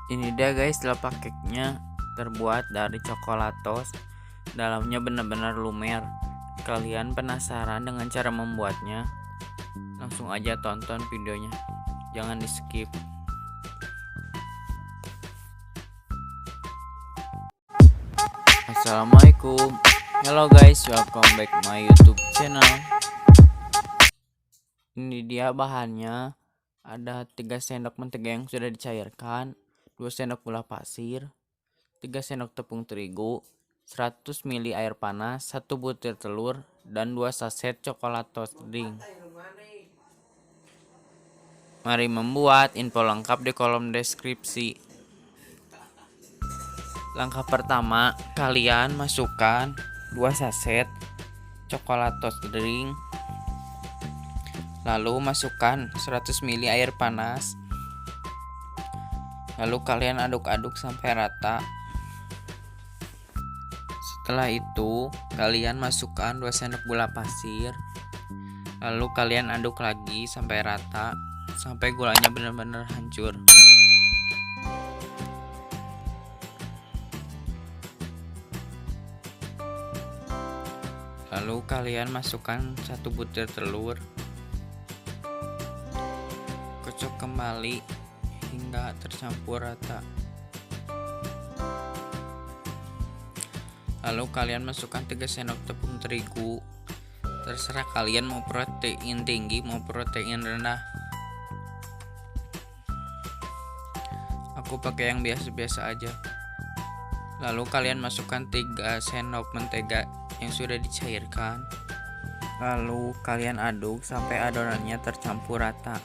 Ini dia guys, lapak cake-nya terbuat dari coklatos. Dalamnya benar-benar lumer. Kalian penasaran dengan cara membuatnya? Langsung aja tonton videonya. Jangan di skip. Assalamualaikum. Hello guys, welcome back my YouTube channel. Ini dia bahannya. Ada 3 sendok mentega yang sudah dicairkan, 2 sendok gula pasir, 3 sendok tepung terigu, 100 ml air panas, 1 butir telur, dan 2 saset coklat toast drink. Mari membuat, info lengkap di kolom deskripsi. Langkah pertama, kalian masukkan 2 saset coklat toast drink. Lalu masukkan 100 ml air panas. Lalu kalian aduk-aduk sampai rata. Setelah itu, kalian masukkan 2 sendok gula pasir. Lalu kalian aduk lagi sampai rata, sampai gulanya benar-benar hancur. Lalu kalian masukkan 1 butir telur. Kocok kembali hingga tercampur rata. Lalu kalian masukkan 3 sendok tepung terigu. Terserah kalian mau protein tinggi mau protein rendah. Aku pakai yang biasa-biasa aja. Lalu kalian masukkan 3 sendok mentega yang sudah dicairkan. Lalu kalian aduk sampai adonannya tercampur rata.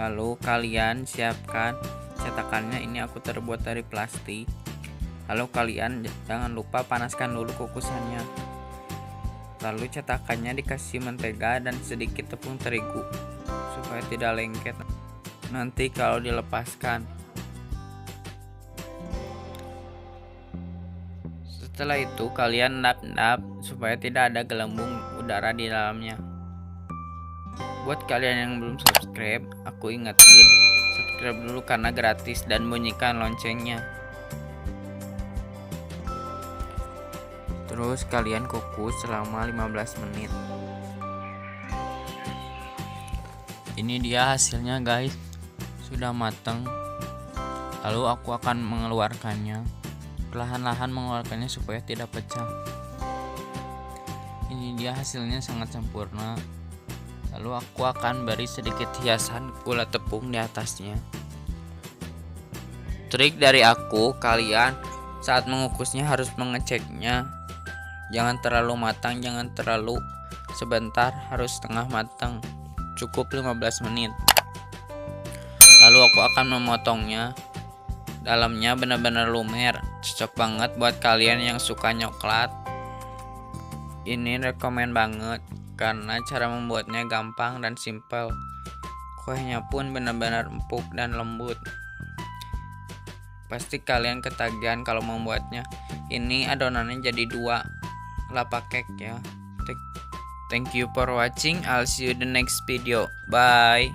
Lalu kalian siapkan cetakannya, ini aku terbuat dari plastik. Lalu kalian jangan lupa panaskan dulu kukusannya. Lalu cetakannya dikasih mentega dan sedikit tepung terigu supaya tidak lengket nanti kalau dilepaskan. Setelah itu kalian endap-endap supaya tidak ada gelembung udara di dalamnya. Buat kalian yang belum subscribe, aku ingetin subscribe dulu karena gratis dan bunyikan loncengnya. Terus kalian kukus selama 15 menit. Ini dia hasilnya guys, sudah matang. Lalu aku akan mengeluarkannya, perlahan-lahan mengeluarkannya supaya tidak pecah. Ini dia hasilnya sangat sempurna. Lalu aku akan beri sedikit hiasan gula tepung di atasnya. Trik dari aku, kalian saat mengukusnya harus mengeceknya. Jangan terlalu matang, jangan terlalu sebentar, harus setengah matang. Cukup 15 menit. Lalu aku akan memotongnya. Dalamnya benar-benar lumer. Cocok banget buat kalian yang suka coklat. Ini rekomen banget karena cara membuatnya gampang dan simpel. Kuahnya pun benar-benar empuk dan lembut. Pasti kalian ketagihan kalau membuatnya. Ini adonannya jadi 2 lapak cake ya. Thank you for watching. I'll see you the next video. Bye.